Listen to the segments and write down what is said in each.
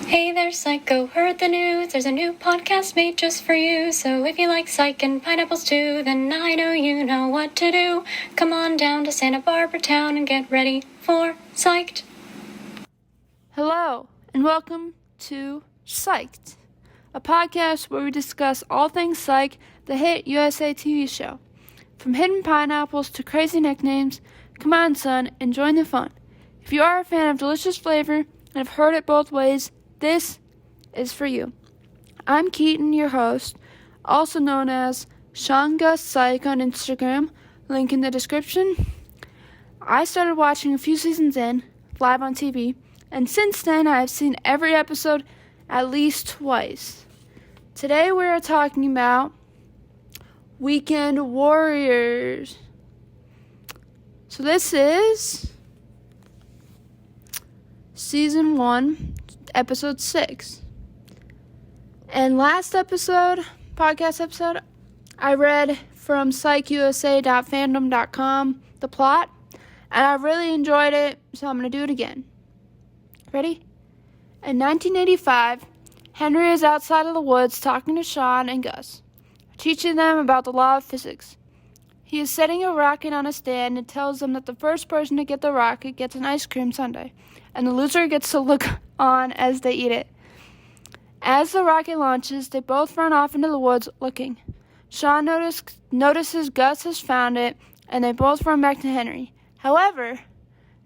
Hey there, Psycho, heard the news. There's a new podcast made just for you. So if you like Psych and pineapples too, then I know you know what to do. Come on down to Santa Barbara town and get ready for Psyched. Hello, and welcome to Psyched, a podcast where we discuss all things Psych, the hit USA TV show. From hidden pineapples to crazy nicknames, come on, son, and join the fun. If you are a fan of delicious flavor and have heard it both ways, this is for you. I'm Keaton, your host, also known as Sean Gus Psych on Instagram, link in the description. I started watching a few seasons in, live on TV, and since then I have seen every episode at least twice. Today we are talking about Weekend Warriors. So this is Season 1, Episode 6. And last podcast episode, I read from psychusa.fandom.com the plot, and I really enjoyed it, so I'm going to do it again. Ready? In 1985, Henry is outside of the woods talking to Sean and Gus, teaching them about the law of physics. He is setting a rocket on a stand and tells them that the first person to get the rocket gets an ice cream sundae, and the loser gets to look on as they eat it. As the rocket launches, they both run off into the woods looking. Sean notices Gus has found it, and they both run back to Henry. However,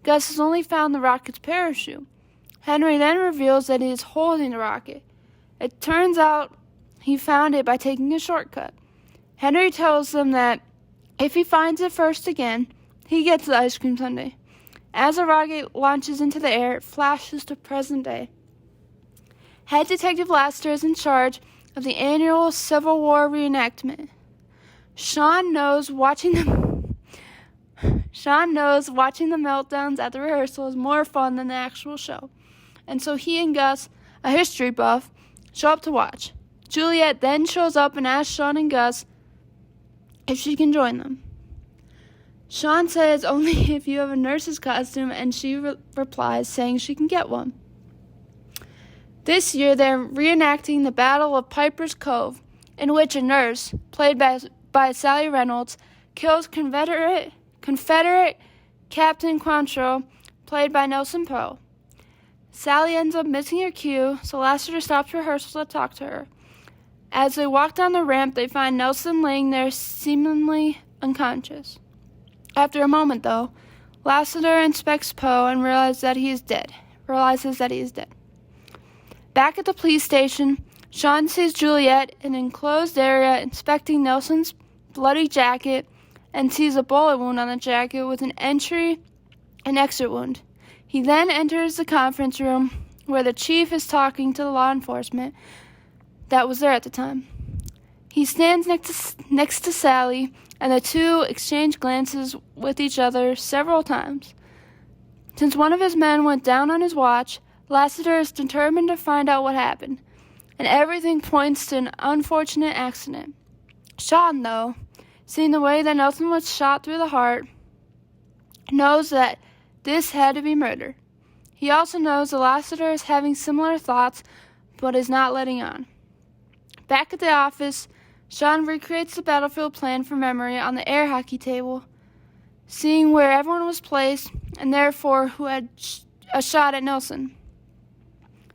Gus has only found the rocket's parachute. Henry then reveals that he is holding the rocket. It turns out he found it by taking a shortcut. Henry tells them that if he finds it first again, he gets the ice cream sundae. As the rocket launches into the air, it flashes to present day. Head Detective Lassiter is in charge of the annual Civil War reenactment. Sean knows watching the meltdowns at the rehearsal is more fun than the actual show, and so he and Gus, a history buff, show up to watch. Juliet then shows up and asks Sean and Gus if she can join them. Sean says only if you have a nurse's costume, and she replies saying she can get one. This year they're reenacting the Battle of Piper's Cove, in which a nurse, played by Sally Reynolds, kills Confederate Captain Quantrill, played by Nelson Poe. Sally ends up missing her cue, so Lassiter stops rehearsal to talk to her. As they walk down the ramp, they find Nelson laying there seemingly unconscious. After a moment, though, Lassiter inspects Poe and realizes that he is dead. Back at the police station, Sean sees Juliet in an enclosed area inspecting Nelson's bloody jacket and sees a bullet wound on the jacket with an entry and exit wound. He then enters the conference room where the chief is talking to the law enforcement that was there at the time. He stands next to Sally, and the two exchange glances with each other several times. Since one of his men went down on his watch, Lassiter is determined to find out what happened, and everything points to an unfortunate accident. Sean, though, seeing the way that Nelson was shot through the heart, knows that this had to be murder. He also knows that Lassiter is having similar thoughts, but is not letting on. Back at the office, Sean recreates the battlefield plan from memory on the air hockey table, seeing where everyone was placed and therefore who had a shot at Nelson.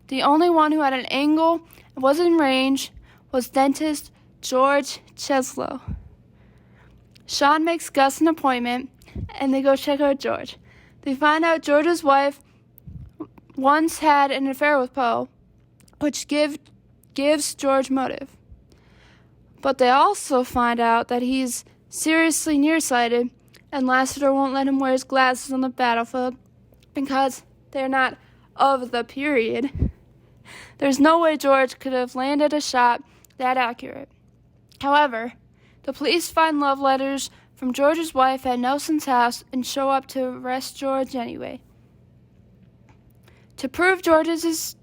The only one who had an angle and was in range was dentist George Cheslow. Sean makes Gus an appointment, and they go check out George. They find out George's wife once had an affair with Poe, which gives George motive. But they also find out that he's seriously nearsighted, and Lassiter won't let him wear his glasses on the battlefield because they're not of the period. There's no way George could have landed a shot that accurate. However, the police find love letters from George's wife at Nelson's house and show up to arrest George anyway. To prove George's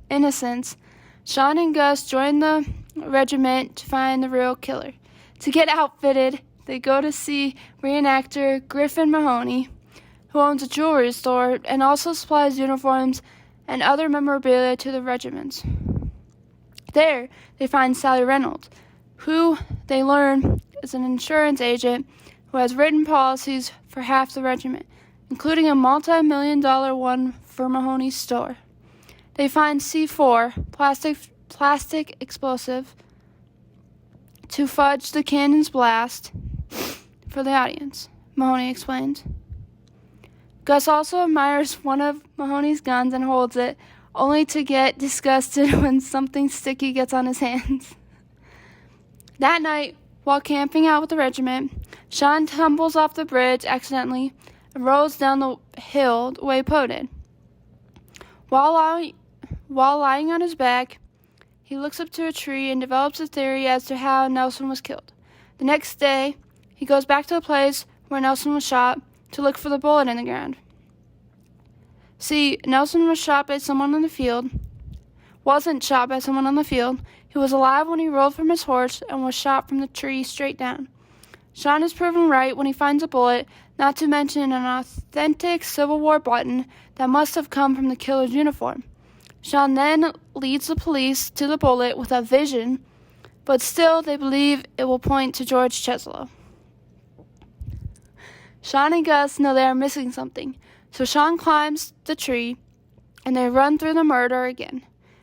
innocence, Sean and Gus join the regiment to find the real killer. To get outfitted, they go to see reenactor Griffin Mahoney, who owns a jewelry store and also supplies uniforms and other memorabilia to the regiments. There, they find Sally Reynolds, who they learn is an insurance agent who has written policies for half the regiment, including a multi-million-dollar one for Mahoney's store. They find C4, plastic explosive, to fudge the cannon's blast for the audience, Mahoney explains. Gus also admires one of Mahoney's guns and holds it, only to get disgusted when something sticky gets on his hands. That night, while camping out with the regiment, Sean tumbles off the bridge accidentally and rolls down the hill the way Poe did. While lying on his back, he looks up to a tree and develops a theory as to how Nelson was killed. The next day, he goes back to the place where Nelson was shot to look for the bullet in the ground. See, Nelson was shot by someone on the field. Wasn't shot by someone on the field. He was alive when he rolled from his horse and was shot from the tree straight down. Sean is proven right when he finds a bullet, not to mention an authentic Civil War button that must have come from the killer's uniform. Sean then leads the police to the bullet with a vision, but still they believe it will point to George Cheslow. Sean and Gus know they are missing something, so Sean climbs the tree and they run through the murder again.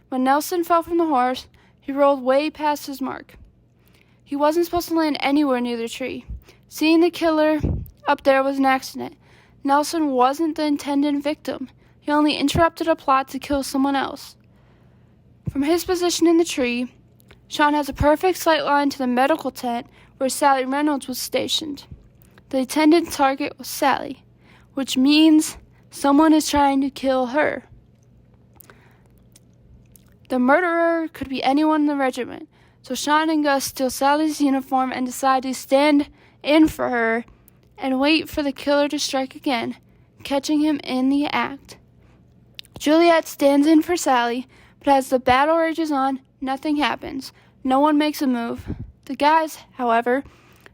When Nelson fell from the horse, he rolled way past his mark. He wasn't supposed to land anywhere near the tree. Seeing the killer up there was an accident. Nelson wasn't the intended victim. He only interrupted a plot to kill someone else. From his position in the tree, Sean has a perfect sight line to the medical tent where Sally Reynolds was stationed. The intended target was Sally, which means someone is trying to kill her. The murderer could be anyone in the regiment, so Sean and Gus steal Sally's uniform and decide to stand in for her and wait for the killer to strike again, catching him in the act. Juliet stands in for Sally, but as the battle rages on, nothing happens. No one makes a move. The guys, however,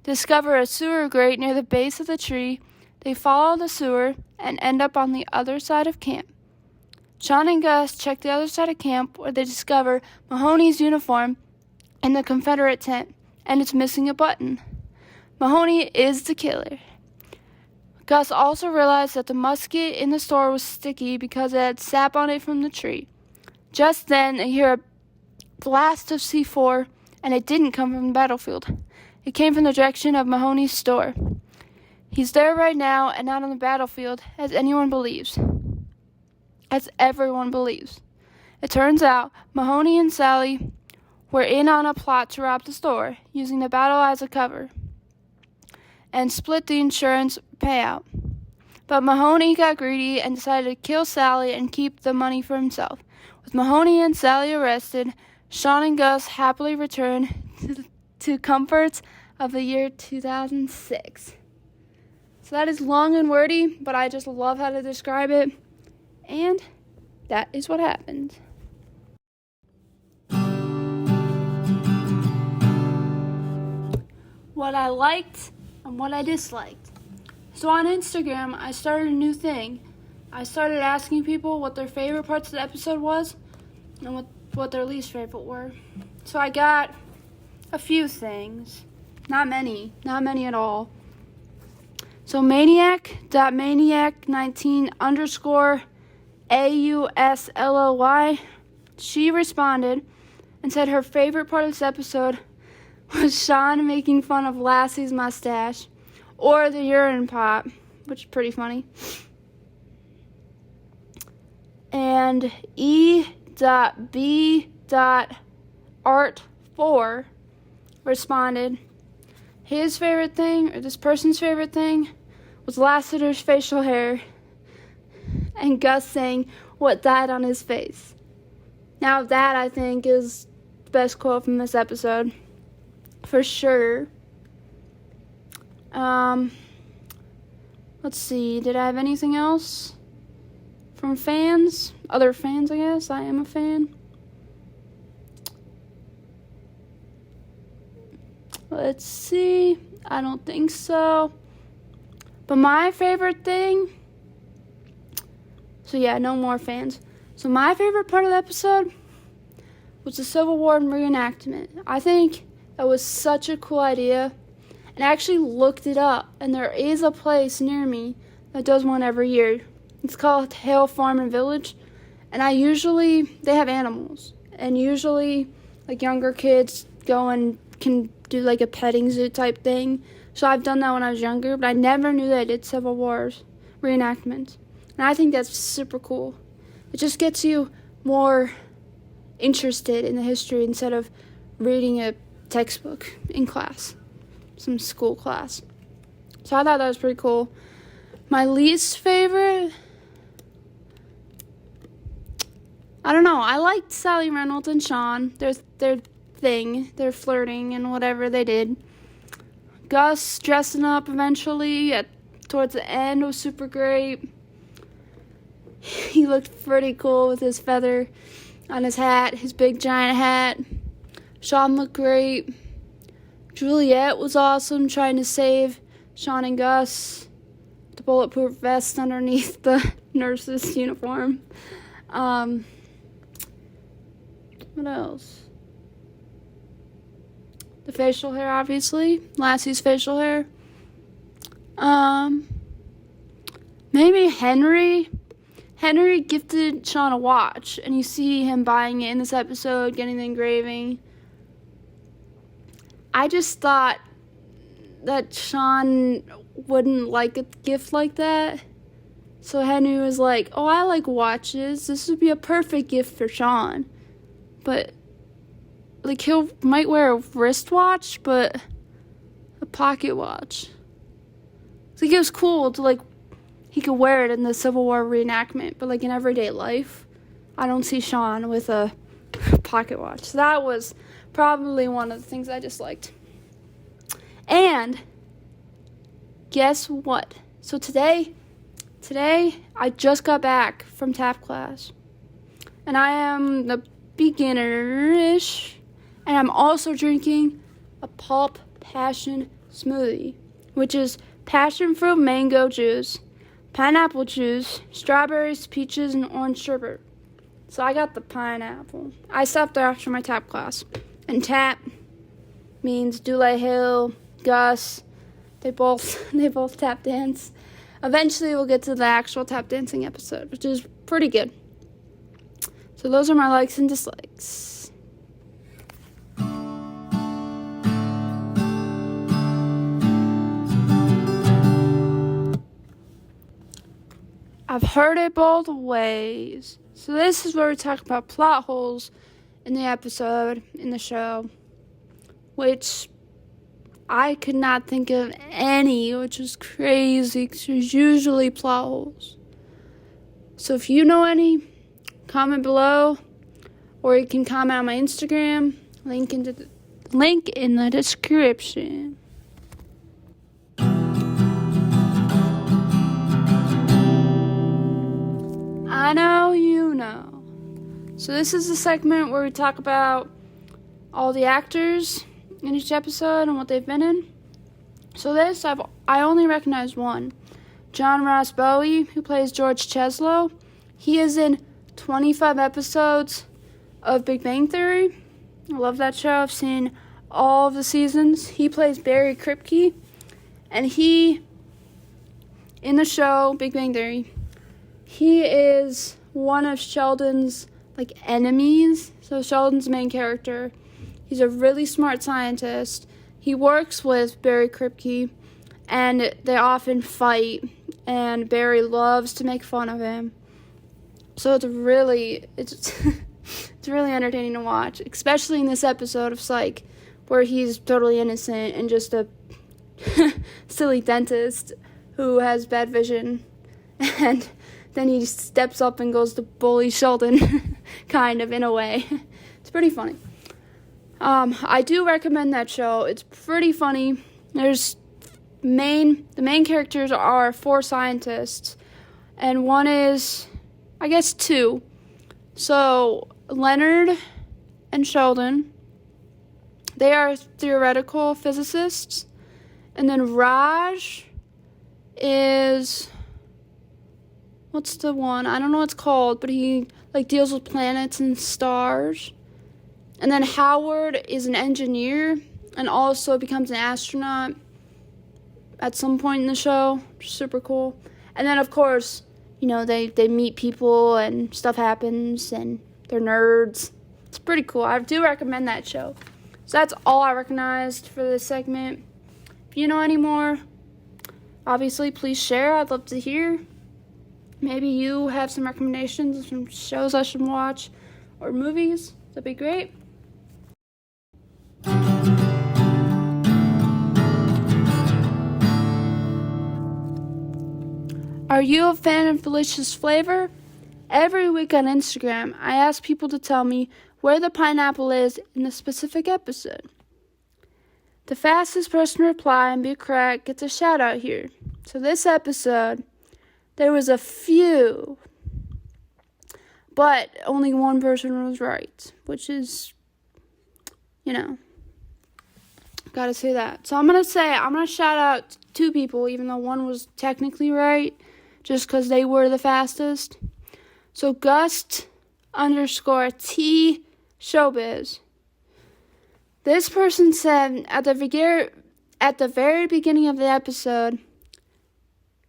discover a sewer grate near the base of the tree. They follow the sewer and end up on the other side of camp. Sean and Gus check the other side of camp where they discover Mahoney's uniform in the Confederate tent, and it's missing a button. Mahoney is the killer. Gus also realized that the musket in the store was sticky because it had sap on it from the tree. Just then, they hear a blast of C4, and it didn't come from the battlefield. It came from the direction of Mahoney's store. He's there right now and not on the battlefield, as anyone believes. As everyone believes. It turns out Mahoney and Sally were in on a plot to rob the store, using the battle as a cover, and split the insurance payout. But Mahoney got greedy and decided to kill Sally and keep the money for himself. With Mahoney and Sally arrested, Sean and Gus happily return to comforts of the year 2006. So that is long and wordy, but I just love how to describe it. And that is what happened. What I liked and what I disliked. So on Instagram, I started a new thing. I started asking people what their favorite parts of the episode was and what their least favorite were. So I got a few things. Not many at all. So maniac.maniac19_AUSLOY, she responded and said her favorite part of this episode was Sean making fun of Lassie's mustache or the urine pot, which is pretty funny. And E.B.Art4 responded, his favorite thing, or this person's favorite thing, was Lassiter's facial hair, and Gus saying what died on his face. Now that, I think, is the best quote from this episode, for sure. Let's see, did I have anything else from fans? Other fans, I guess. I am a fan. Let's see. I don't think so. But my favorite thing... So yeah, no more fans. So my favorite part of the episode was the Civil War reenactment. I think that was such a cool idea. And I actually looked it up, and there is a place near me that does one every year. It's called Hale Farm and Village. And they have animals. And usually, like, younger kids go and can do, like, a petting zoo type thing. So I've done that when I was younger, but I never knew they did Civil War reenactments. And I think that's super cool. It just gets you more interested in the history instead of reading a textbook in class, some school class. So I thought that was pretty cool. My least favorite, I don't know. I liked Sally Reynolds and Sean. Their thing, their flirting and whatever they did. Gus dressing up eventually towards the end was super great. He looked pretty cool with his feather on his hat, his big giant hat. Sean looked great. Juliet was awesome, trying to save Sean and Gus. The bulletproof vest underneath the nurse's uniform. What else? The facial hair, obviously. Lassie's facial hair. Maybe Henry. Henry gifted Sean a watch, and you see him buying it in this episode, getting the engraving. I just thought that Sean wouldn't like a gift like that. So Henry was like, oh, I like watches. This would be a perfect gift for Sean. But, like, might wear a wristwatch, but a pocket watch. So it was cool to, like, he could wear it in the Civil War reenactment, but, like, in everyday life, I don't see Sean with a pocket watch. So that was probably one of the things I disliked. And guess what? So today I just got back from tap class, and I am the beginner-ish, and I'm also drinking a Pulp Passion smoothie, which is passion fruit mango juice, pineapple juice, strawberries, peaches, and orange sherbet. So I got the pineapple. I stopped there after my tap class. And tap means Dule Hill, Gus. They both tap dance. Eventually we'll get to the actual tap dancing episode, which is pretty good. So those are my likes and dislikes. I've heard it both ways. So this is where we talk about plot holes in the episode, in the show, which I could not think of any, which is crazy, because there's usually plot holes. So if you know any, comment below, or you can comment on my Instagram, link in the description. I know you know. So this is the segment where we talk about all the actors in each episode and what they've been in. So I only recognize one. John Ross Bowie, who plays George Cheslow. He is in 25 episodes of Big Bang Theory. I love that show. I've seen all of the seasons. He plays Barry Kripke. And in the show, Big Bang Theory, he is one of Sheldon's, like, enemies. So Sheldon's main character. He's a really smart scientist. He works with Barry Kripke, and they often fight, and Barry loves to make fun of him. So it's really entertaining to watch, especially in this episode of Psych, where he's totally innocent and just a silly dentist who has bad vision, and then he steps up and goes to bully Sheldon, kind of, in a way. It's pretty funny. I do recommend that show. It's pretty funny. The main characters are 4 scientists, and one is, I guess, 2. So Leonard and Sheldon, they are theoretical physicists, and then Raj is, what's the one? I don't know what it's called, but he like deals with planets and stars. And then Howard is an engineer and also becomes an astronaut at some point in the show. Super cool. And then, of course, they meet people and stuff happens and they're nerds. It's pretty cool. I do recommend that show. So that's all I recognized for this segment. If you know any more, obviously, please share. I'd love to hear. Maybe you have some recommendations of some shows I should watch or movies. That'd be great. Are you a fan of delicious flavor? Every week on Instagram, I ask people to tell me where the pineapple is in a specific episode. The fastest person to reply and be correct gets a shout out here. So this episode, there was a few, but only one person was right, which is, gotta say that. So I'm gonna shout out two people, even though one was technically right, just because they were the fastest. So Gust_T Showbiz. This person said at the very beginning of the episode,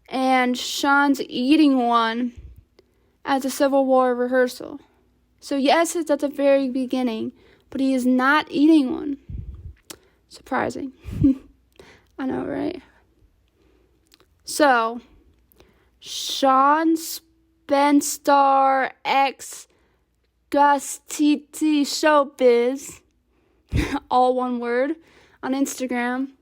and Sean's eating one at the Civil War rehearsal. So yes, it's at the very beginning, but he is not eating one. Surprising. I know, right? So, Sean Spenstar X Gus TT Showbiz, all one word, on Instagram.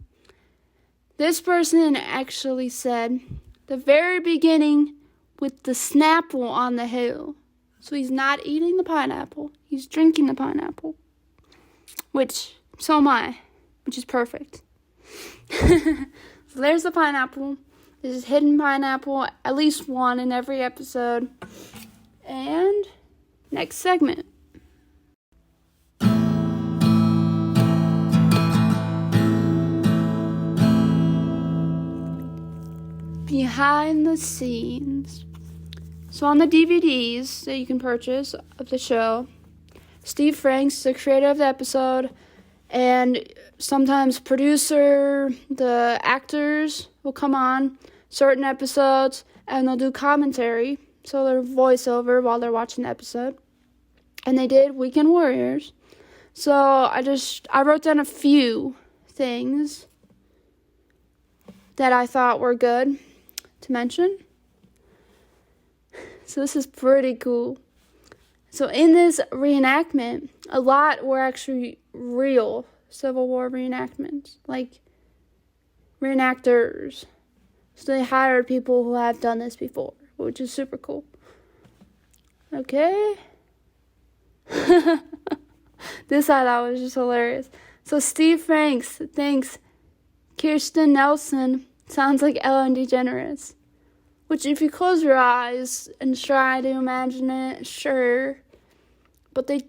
This person actually said, the very beginning with the Snapple on the hill. So he's not eating the pineapple, he's drinking the pineapple. So am I, which is perfect. So there's the pineapple. There's hidden pineapple, at least one in every episode. And next segment. Behind the scenes. So on the DVDs that you can purchase of the show, Steve Franks, the creator of the episode, and sometimes producer, the actors will come on certain episodes and they'll do commentary, so they're voiceover while they're watching the episode. And they did Weekend Warriors. So I wrote down a few things that I thought were good to mention. So this is pretty cool. So in this reenactment, a lot were actually real Civil War reenactments, like reenactors. So they hired people who have done this before, which is super cool. Okay. This I thought was just hilarious. So Steve Franks thinks Kirsten Nelson sounds like Ellen DeGeneres. Which, if you close your eyes and try to imagine it, sure. But they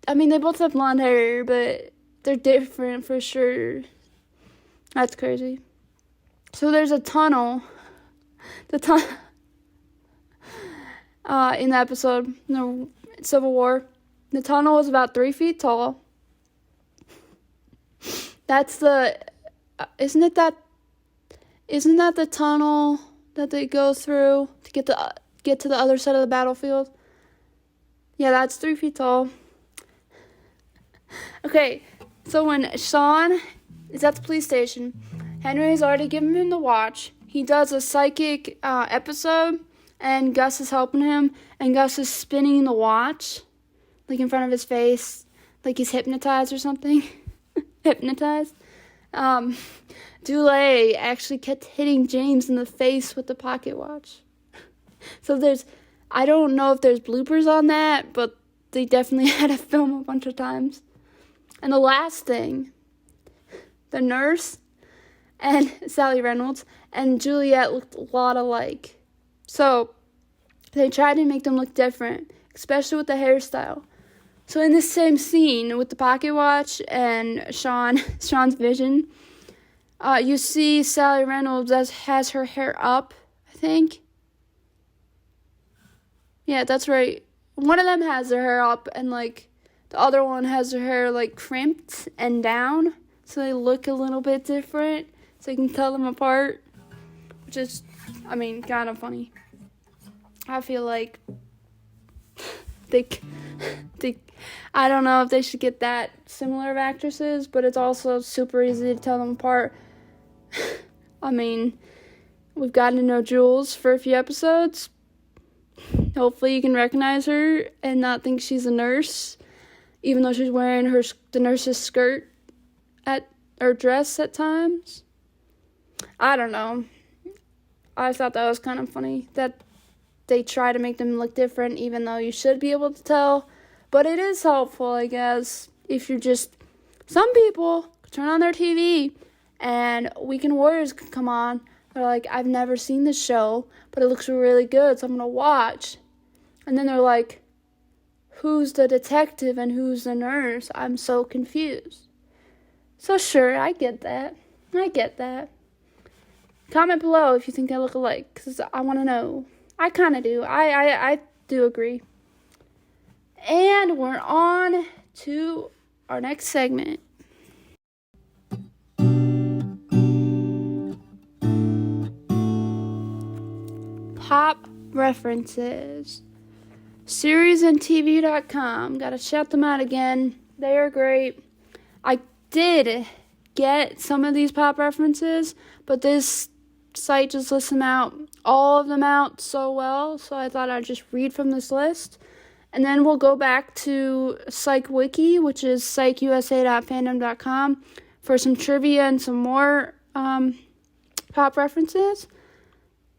both have blonde hair, but they're different for sure. That's crazy. So there's a tunnel. In the episode, Civil War. The tunnel is about 3 feet tall. That's isn't that the tunnel that they go through to get to the other side of the battlefield? Yeah, that's 3 feet tall. Okay, so when Sean is at the police station, Henry's already given him the watch. He does a psychic episode, and Gus is helping him, and Gus is spinning the watch, like in front of his face, like he's hypnotized or something. Hypnotized. Dulé actually kept hitting James in the face with the pocket watch. So I don't know if there's bloopers on that, but they definitely had to film a bunch of times. And the last thing, the nurse and Sally Reynolds and Juliet looked a lot alike. So they tried to make them look different, especially with the hairstyle. So in this same scene with the pocket watch and Sean's vision, you see Sally Reynolds has her hair up, I think. Yeah, that's right. one of them has their hair up and, like, the other one has their hair, like, crimped and down. So they look a little bit different. So you can tell them apart. Which is, I mean, kind of funny. I feel like they I don't know if they should get that similar of actresses, but it's also super easy to tell them apart. I mean, we've gotten to know Jules for a few episodes. Hopefully you can recognize her and not think she's a nurse, even though she's wearing the nurse's skirt or dress at times. I don't know. I thought that was kind of funny that they try to make them look different, even though you should be able to tell. But it is helpful, I guess, if you're just... Some people turn on their TV and Weekend Warriors can come on. They're like, I've never seen this show, but it looks really good, so I'm going to watch. And then they're like, who's the detective and who's the nurse? I'm so confused. So sure, I get that. Comment below if you think I look alike, because I want to know. I kind of do. I do agree. And we're on to our next segment. Pop references. Seriesandtv.com. Gotta shout them out again. They are great. I did get some of these pop references, but this site just lists all of them out so well, so I thought I'd just read from this list. And then we'll go back to Psych Wiki, which is psychusa.fandom.com, for some trivia and some more pop references.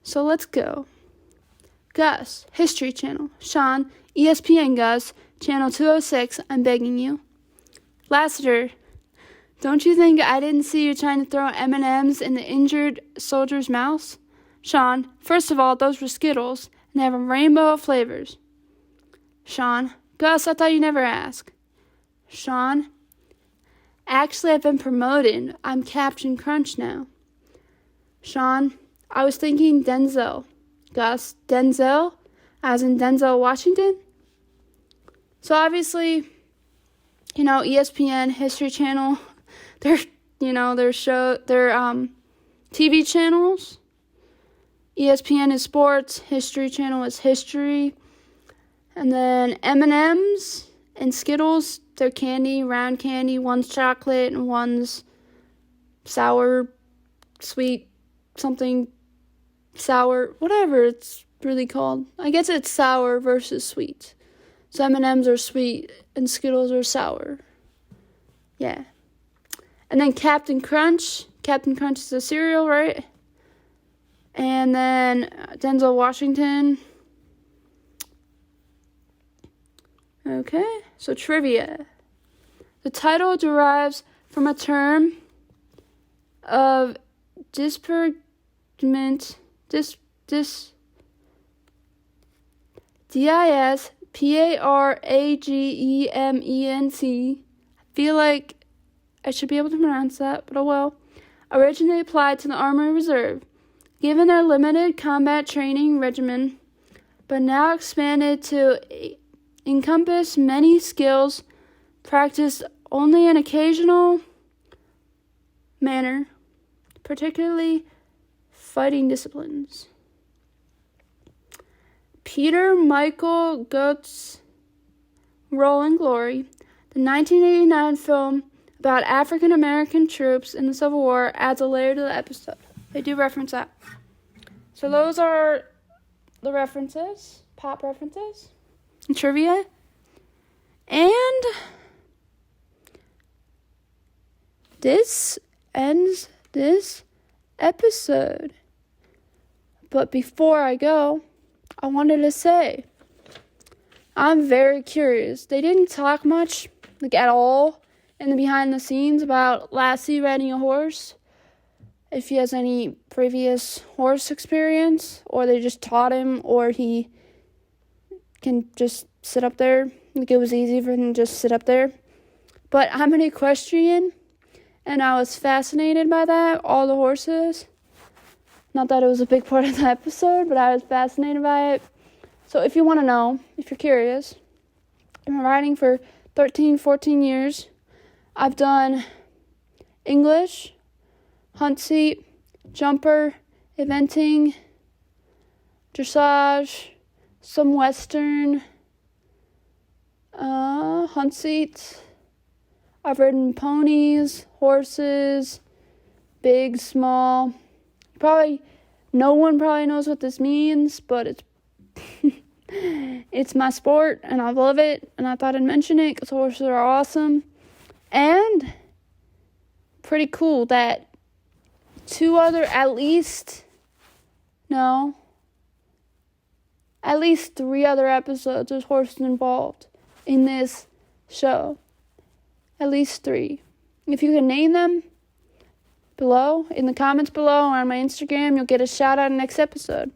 So let's go. Gus, History Channel. Sean, ESPN Gus, Channel 206, I'm begging you. Lassiter, don't you think I didn't see you trying to throw M&Ms in the injured soldier's mouth? Sean, first of all, those were Skittles, and they have a rainbow of flavors. Sean, Gus, I thought you never asked. Sean, actually, I've been promoted. I'm Captain Crunch now. Sean, I was thinking Denzel. Gus, Denzel? As in Denzel Washington? So obviously, ESPN, History Channel, their TV channels. ESPN is sports, History Channel is history. And then M&M's and Skittles, they're candy, round candy. One's chocolate and one's sour, sweet, something sour, whatever it's really called. I guess it's sour versus sweet. So M&M's are sweet and Skittles are sour. Yeah. And then Captain Crunch. Captain Crunch is a cereal, right? And then Denzel Washington. Okay, so trivia. The title derives from a term of disparagement, disparagement. I feel like I should be able to pronounce that, but oh well. Originally applied to the Army Reserve, given their limited combat training regimen, but now expanded to encompass many skills practiced only in occasional manner, particularly fighting disciplines. Peter Michael Goetz' Role in Glory, the 1989 film about African American troops in the Civil War, adds a layer to the episode. They do reference that. So those are the references, pop references, and trivia. And this ends this episode. But before I go, I wanted to say, I'm very curious. They didn't talk much, at all, in the behind the scenes about Lassie riding a horse. If he has any previous horse experience, or they just taught him, or he can just sit up there. It was easy for him to just sit up there. But I'm an equestrian, and I was fascinated by that, all the horses. Not that it was a big part of the episode, but I was fascinated by it. So if you want to know, if you're curious, I've been riding for 13, 14 years. I've done English, hunt seat, jumper, eventing, dressage, some Western, hunt seats. I've ridden ponies, horses, big, small. No one probably knows what this means, but it's it's my sport, and I love it, and I thought I'd mention it because horses are awesome. And pretty cool that at least 3 other episodes there's horses involved in this show. At least 3. If you can name them below, in the comments below, or on my Instagram, you'll get a shout out in the next episode.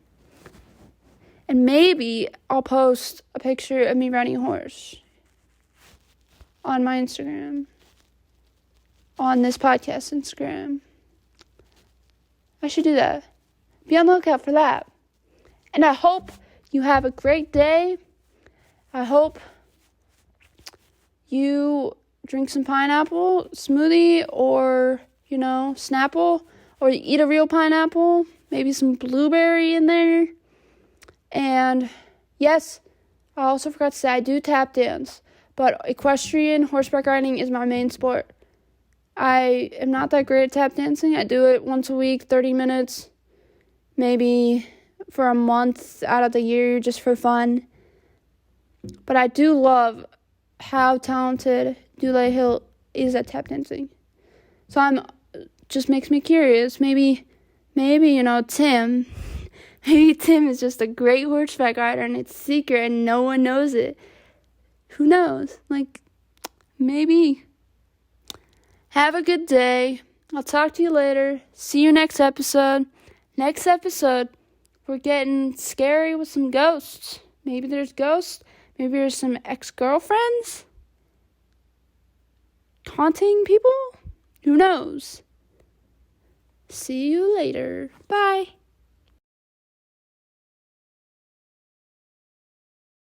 And maybe I'll post a picture of me riding a horse on my Instagram, on this podcast Instagram. I should do that. Be on the lookout for that. And I hope you have a great day. I hope you drink some pineapple smoothie or, Snapple, or you eat a real pineapple, maybe some blueberry in there. And yes, I also forgot to say I do tap dance, but equestrian horseback riding is my main sport. I am not that great at tap dancing. I do it once a week, 30 minutes, maybe for a month out of the year just for fun. But I do love how talented Dule Hill is at tap dancing. So just makes me curious. Maybe Tim. Maybe Tim is just a great horseback rider and it's secret and no one knows it. Who knows? Maybe. Have a good day. I'll talk to you later. See you next episode. Next episode, we're getting scary with some ghosts. Maybe there's ghosts. Maybe there's some ex-girlfriends haunting people. Who knows? See you later. Bye.